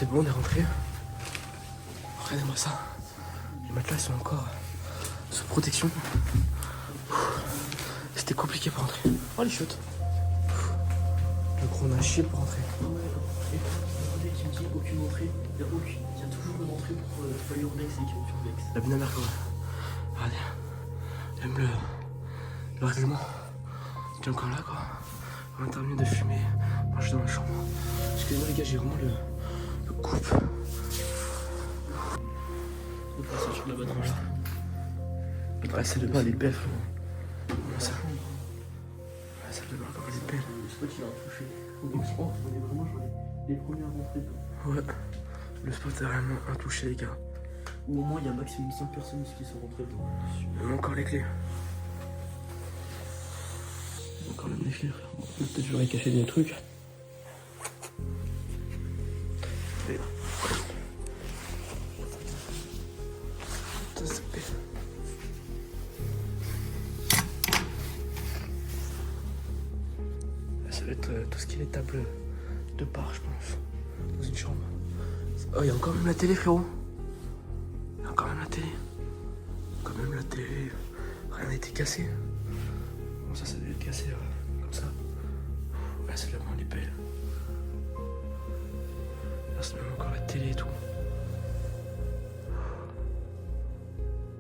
c'est bon, on est rentré. Regardez-moi ça. Les matelas sont encore sous protection. C'était compliqué pour rentrer. Oh les chiottes. Le gros on a chié pour rentrer. Qui me dit aucune entrée, il y a toujours une entrée pour le urbex et urbex. La banane quoi. Regardez. Même le règlement. C'est encore là quoi. On a terminé de fumer. Moi je suis dans ma chambre. Excusez-moi les gars, j'ai vraiment le coupe. Le passage de la batterie là. La salle de bain elle est belle frérot. Comment ça? La salle de bain comment elle est belle. Le spot il a touché. On est vraiment genre les premiers à rentrer. Ouais. Le spot est vraiment intouché les gars. Ou au moins il y a maximum 5 personnes qui sont rentrées dedans. On a encore les clés. Encore même les clés frère. Peut-être j'aurais caché des trucs. Et là. Ça c'est belle. Là, ça va être tout ce qui est les tables de part je pense. Dans une chambre. Oh il y a encore même la télé frérot. Il y a encore même la télé. Quand même la télé. Rien n'a été cassé. Bon ça devait être cassé comme ça. Là c'est vraiment les belles. Là c'est même encore la télé et tout.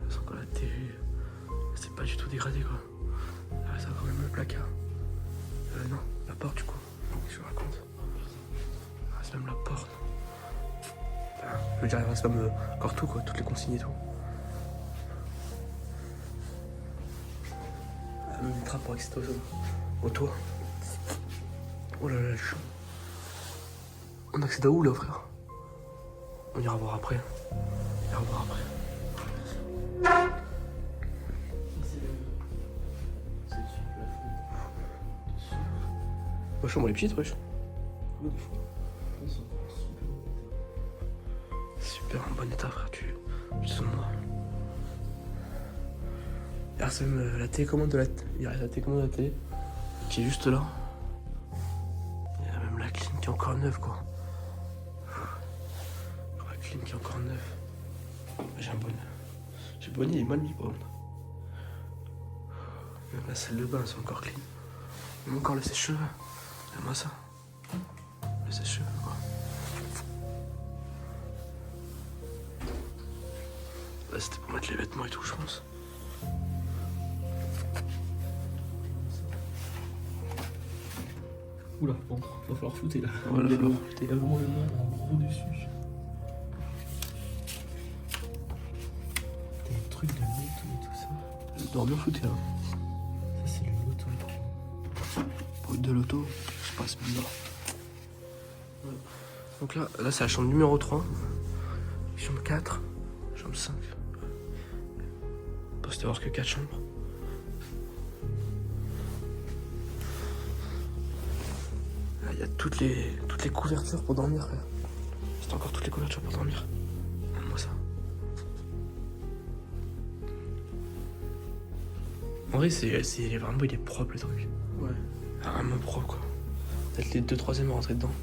Là c'est encore la télé. C'est pas du tout dégradé quoi. Là c'est quand même le placard. Non, la porte du coup. Qu'est-ce que je raconte? Ah, c'est même la porte. Enfin, je veux dire il reste même encore tout quoi, toutes les consignes et tout. Même une trappe pour accéder au toit. Oh là là, le chaud. On accède à où là, frère? On ira voir après. On ira voir après. Ma chambre est petite, wesh. Super en bon état, frère. Tu sens moi. Il reste même la télécommande de la télé qui est juste là. Il y a même la clim qui est encore neuve quoi. La clim qui est encore neuve. J'ai un bonnet. J'ai le bonnet, il est mal mis quoi. Même la salle de bain c'est encore clean. Même encore le sèche-cheveux. Regarde-moi ça. Le sèche-cheveux quoi. Là c'était pour mettre les vêtements et tout je pense. Oula, bon, va falloir flouter là. Voilà, il y a falloir flouter. vraiment le nom en gros dessus. T'as des trucs de moto et tout ça. Je dors bien flouté là. Ça c'est le loto. Bruit de l'auto, je passe bizarre. Ouais. Donc là c'est la chambre numéro 3. Chambre 4. Chambre 5. Parce qu'il y avoir que 4 chambres. Là il y a toutes les couvertures pour dormir là. C'est encore toutes les couvertures pour dormir. Regarde-moi ça. En vrai c'est vraiment il est propre le truc. Ouais. Vraiment propre quoi. Peut-être les 2/3 à rentrer dedans.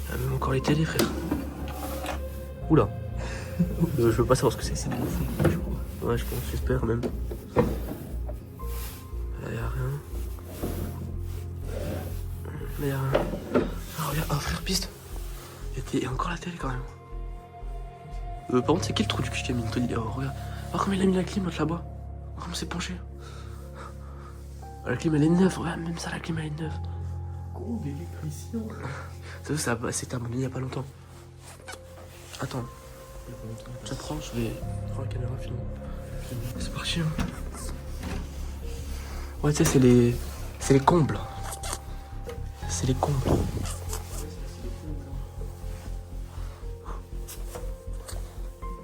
Il y a même encore les télés frère. Oula. Je veux pas savoir ce que c'est. C'est des fou, je crois. Ouais je pense, j'espère même. Là y a rien. Là y a rien. Ah regarde, oh frère piste. Il y a encore la télé quand même. Par contre c'est qui le trou du cul qui a mis une télé? Oh regarde. Oh comment il a mis la clim là-bas. Oh comment c'est penché. La clim elle est neuve, regarde même ça la clim elle est neuve. Gros d'électricien. Ça c'était abandonné il y a pas longtemps. Attends. J'apprends, je vais prendre la caméra finalement. C'est parti hein. Ouais tu sais c'est les combles. C'est les combles.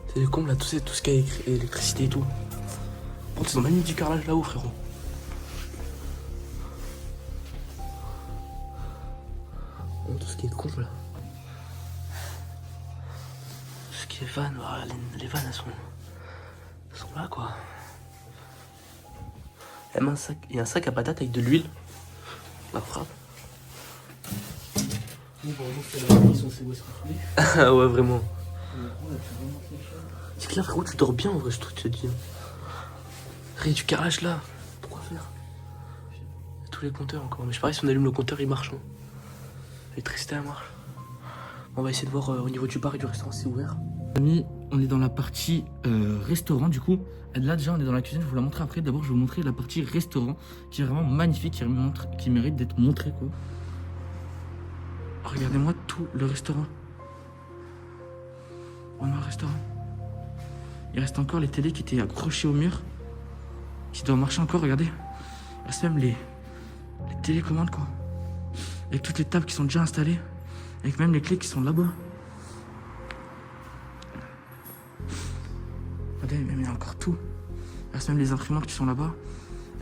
C'est les combles là, tout ce qui est électricité et tout. Bon, ils ont même mis du carrelage là-haut frérot. Bon, tout ce qui est comble là. Tout ce qui est vannes, voilà, les vannes elles sont là quoi. Il y a un sac à patates avec de l'huile. La frappe. Bon, par exemple, c'est la nuit, ils sont censés se reculer. Ah ouais, vraiment. Gros, là, tu remontes les chaînes. C'est que là, frérot, tu dors bien en vrai, je te dis. Rien du carrelage là. Pourquoi faire? Tous les compteurs encore. Mais je parie, si on allume le compteur, il marche. Hein. L'électricité, elle marche. On va essayer de voir au niveau du bar et du restaurant si c'est ouvert. Amis, on est dans la partie restaurant du coup. Et là déjà on est dans la cuisine, je vais vous la montrer après. D'abord je vais vous montrer la partie restaurant qui est vraiment magnifique, qui mérite d'être montrée quoi. Regardez-moi tout le restaurant. On a un restaurant. Il reste encore les télés qui étaient accrochées au mur. Qui doivent marcher encore, regardez. Il reste même les télécommandes quoi. Avec toutes les tables qui sont déjà installées. Avec même les clés qui sont là-bas. Regardez, même il y a encore tout. Il reste même les imprimantes qui sont là-bas.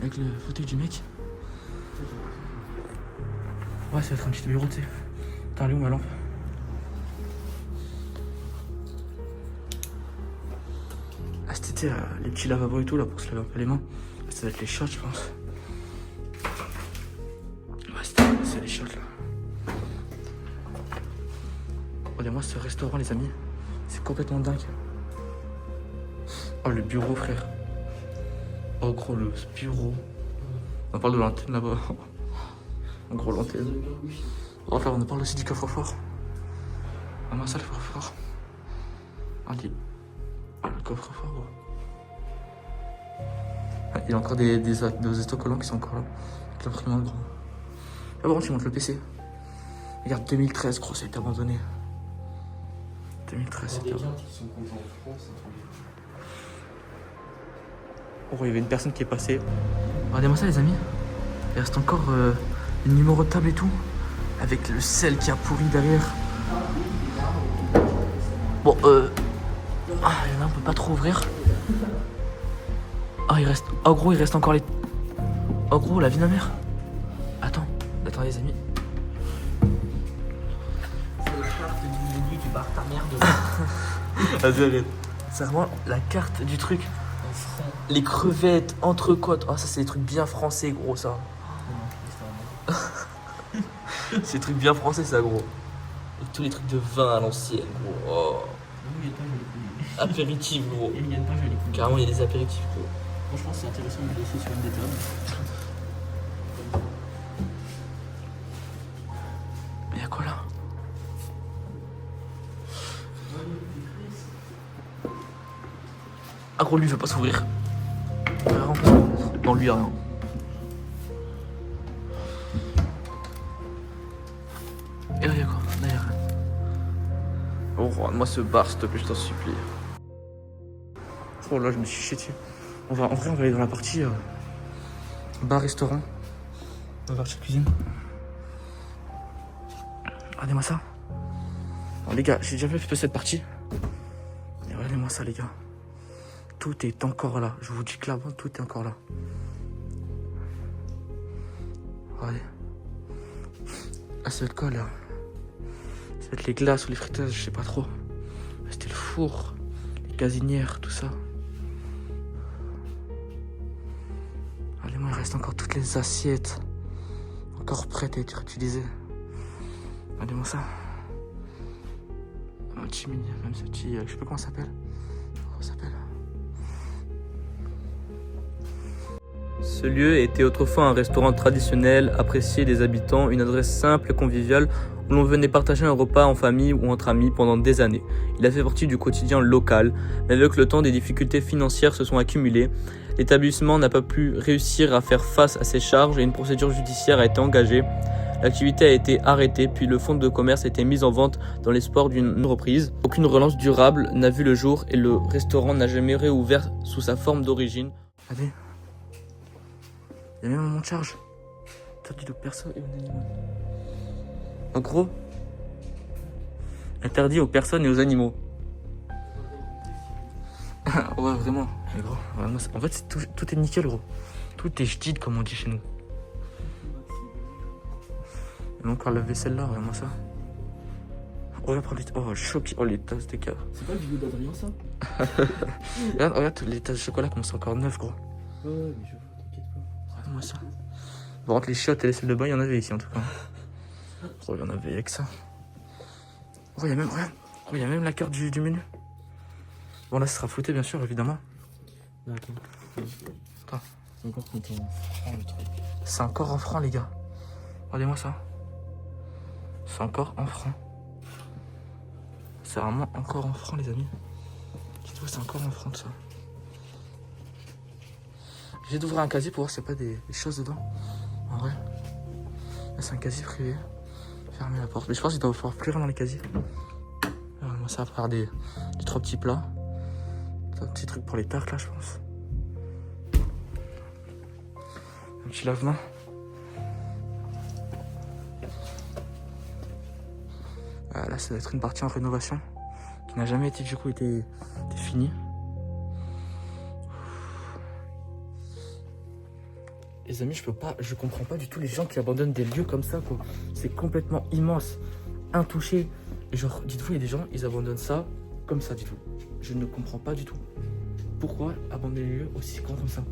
Avec le fauteuil du mec. Ouais, ça va être un petit bureau, tu sais. Attends, elle est où ma lampe? Ah, c'était les petits lavabos et tout là pour se laver un peu les mains. Ça va être les shots, je pense. Ouais, c'est les shots là. Regardez-moi ce restaurant, les amis. C'est complètement dingue. Oh, le bureau, frère. Oh, gros, le bureau. On parle de l'antenne là-bas. En gros, l'antenne. Oh, frère, on parle aussi du coffre-fort. Ah, ma salle, le coffre-fort. Allez. Ah, le coffre-fort, gros. Ah, il y a encore des autocollants qui sont encore là. Avec l'imprimante, gros. Ah, bon, tu montes le PC. Regarde, 2013, gros, ça a été abandonné. 2013, c'était abandonné. Oh, il y avait une personne qui est passée. Regardez-moi ça, les amis. Il reste encore le numéro de table et tout. Avec le sel qui a pourri derrière. Bon, ah, il y en a, on peut pas trop ouvrir. Ah, il reste. Oh, gros, il reste encore les. Oh, gros, la vie de ma mère. Attends, les amis. C'est la carte du menu du bar ta mère de. Vas-y, arrête. C'est vraiment la carte du truc. Les crevettes, entrecôtes. Ah, ça, c'est des trucs bien français, gros, ça. C'est des trucs bien français, ça, gros. Avec tous les trucs de vin à l'ancienne, gros. Oh. Apéritif, gros. Il y a une page, elle est cool. Carrément, il y a des apéritifs, gros. Franchement, c'est intéressant de le laisser sur une des tables. Mais il y a quoi là? Ah, gros, lui, il veut pas s'ouvrir. Non, lui, il y a rien. Et là, il y a quoi? Là, il y a rien. Oh, rends-moi ce bar, s'il te plaît, je t'en supplie. Oh là, je me suis chié dessus. En vrai, on va aller dans la partie bar-restaurant. Dans la partie cuisine. Regardez-moi ça. Alors, les gars, j'ai déjà fait cette partie. Et regardez-moi ça, les gars. Tout est encore là. Je vous dis que là-bas, tout est encore là. Regardez. Ah, ça va être quoi, là? Ça va être les glaces ou les friteuses, je sais pas trop. C'était le four, les gazinières, tout ça. Regardez-moi, il reste encore toutes les assiettes. Encore prêtes à être utilisées. Regardez-moi ça. Un petit mini, même ce petit, je sais pas comment ça s'appelle. Comment ça s'appelle? Ce lieu était autrefois un restaurant traditionnel, apprécié des habitants, une adresse simple et conviviale où l'on venait partager un repas en famille ou entre amis pendant des années. Il a fait partie du quotidien local, mais avec le temps, des difficultés financières se sont accumulées. L'établissement n'a pas pu réussir à faire face à ses charges et une procédure judiciaire a été engagée. L'activité a été arrêtée, puis le fonds de commerce a été mis en vente dans l'espoir d'une reprise. Aucune relance durable n'a vu le jour et le restaurant n'a jamais réouvert sous sa forme d'origine. Regardez. Il y a même un monte charge. Interdit aux personnes et aux animaux. En gros, interdit aux personnes et aux animaux. Ouais, vraiment. Mais gros, vraiment, en fait, tout est nickel, gros. Tout est jdid, comme on dit chez nous. Il y a encore la vaisselle là, vraiment ça. Oh, regarde, oh, choqué. Oh, les tasses de cave. C'est pas le vidéo d'Adrien, ça? regarde, les tasses de chocolat, comme c'est encore neuf, gros. Ouais, mais je vois, t'inquiète pas. Regarde moi ça. Par contre, les chiottes et les salles de bain, il y en avait ici en tout cas. Oh, il y en avait avec ça. Oh, il y a même, regarde. Oh, il y a même la carte du menu. Bon, là, ça sera flouté, bien sûr, évidemment. D'accord. Attends. C'est encore quand on le truc. C'est encore en francs, les gars. Regardez-moi ça. C'est encore en francs. C'est vraiment encore en francs, les amis. Dites-vous, c'est encore en francs, tout ça. J'ai d'ouvrir un casier pour voir s'il n'y a pas des choses dedans. En vrai. Là, c'est un casier privé. Fermer la porte. Mais je pense qu'il doit falloir plus rien dans les casiers. Alors, moi, ça va faire des 3 petits plats. Un petit truc pour les tartes, là, je pense. Un petit lave-main. Là, ça doit être une partie en rénovation qui n'a jamais été, du coup, été finie. Les amis, je comprends pas du tout les gens qui abandonnent des lieux comme ça, quoi. C'est complètement immense, intouché. Genre, dites-vous, il y a des gens, ils abandonnent ça comme ça, dites-vous. Je ne comprends pas du tout. Pourquoi abandonner les lieux aussi grands comme ça?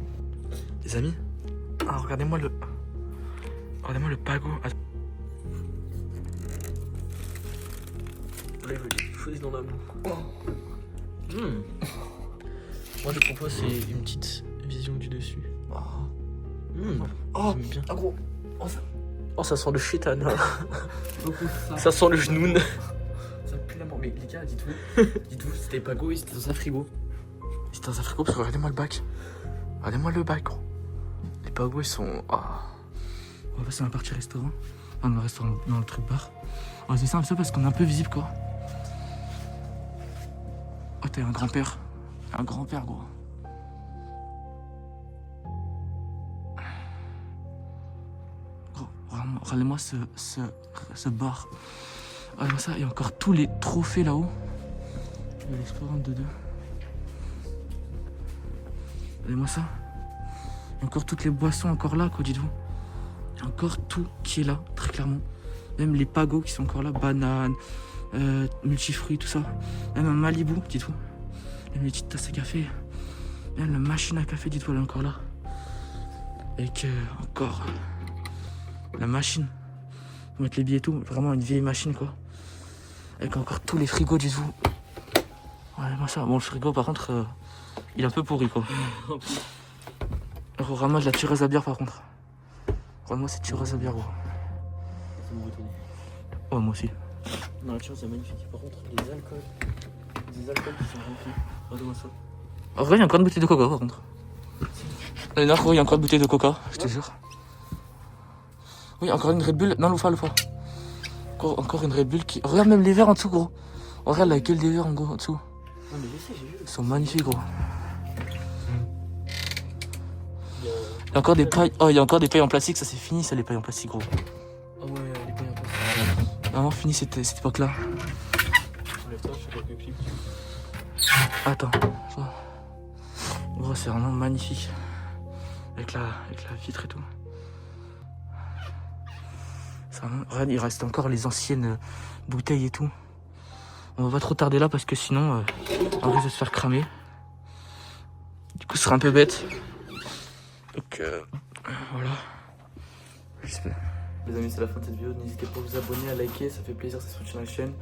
Les amis, regardez-moi le pago. Là, il veut des choses dans la boue. Moi, je propose c'est une petite vision du dessus. Oh, J'aime bien. ah gros. Oh, ça sent le chétan. Ça sent le genoun. Ça pue la mort. Mais les gars, dites-vous, c'était pago et c'était dans un frigo. C'était dans un frigo parce que regardez-moi le bac. Regardez-moi le bac, gros. Les pagos, ils sont... Oh. On va passer dans la partie restaurant. Dans le restaurant, dans le truc bar. On va se ça parce qu'on est un peu visible, quoi. Oh, t'as un grand-père. Un grand-père, gros. Gros, regardez-moi ce bar. Regardez-moi ça, il y a encore tous les trophées là-haut. Il y a l'explorateur de 2. Regardez-moi ça. Il y a encore toutes les boissons encore là, quoi, dites-vous. Il y a encore tout qui est là, très clairement. Même les pagos qui sont encore là, bananes, multifruits, tout ça. Même un Malibu, dites-vous. Même les petites tasses à café. Même la machine à café, dites-vous, elle est encore là. Avec encore la machine. Pour mettre les billets et tout. Vraiment une vieille machine, quoi. Avec encore tous les frigos, dites-vous. Ouais, moi ça. Bon, le frigo, par contre, il est un peu pourri, quoi. Ramasse de la tueuse à bière, par contre. Vraiment, c'est tueuse à bière, gros. Ça m'a étonné. Ouais, moi aussi. Non, la tueuse, c'est magnifique. Par contre, les alcools. Des alcools qui sont remplis. Regarde-moi ça. En vrai, il y a encore une bouteille de coca, par contre. Il y a encore une bouteille de coca, je te jure. Oui, encore une Red Bull. Non, le fois. Encore une Red Bull qui... Regarde même les verres en dessous, gros. Regarde la gueule des verres, en gros, en dessous. Non, mais je sais, j'ai vu. Ils sont magnifiques, gros. Il y a encore des pailles. Oh, il y a encore des pailles en plastique, ça c'est fini, ça, les pailles en plastique, gros. Ah ouais, les pailles un peu. Vraiment fini cette époque-là. Enlève-toi, je fais quelques clips. Attends. Gros, c'est vraiment magnifique. Avec la vitre et tout. Regarde, il reste encore les anciennes bouteilles et tout. On va pas trop tarder là parce que sinon, on risque de se faire cramer. Du coup, ce sera un peu bête. Donc, voilà. J'espère. Les amis, c'est la fin de cette vidéo. N'hésitez pas à vous abonner, à liker, ça fait plaisir, ça soutient la chaîne.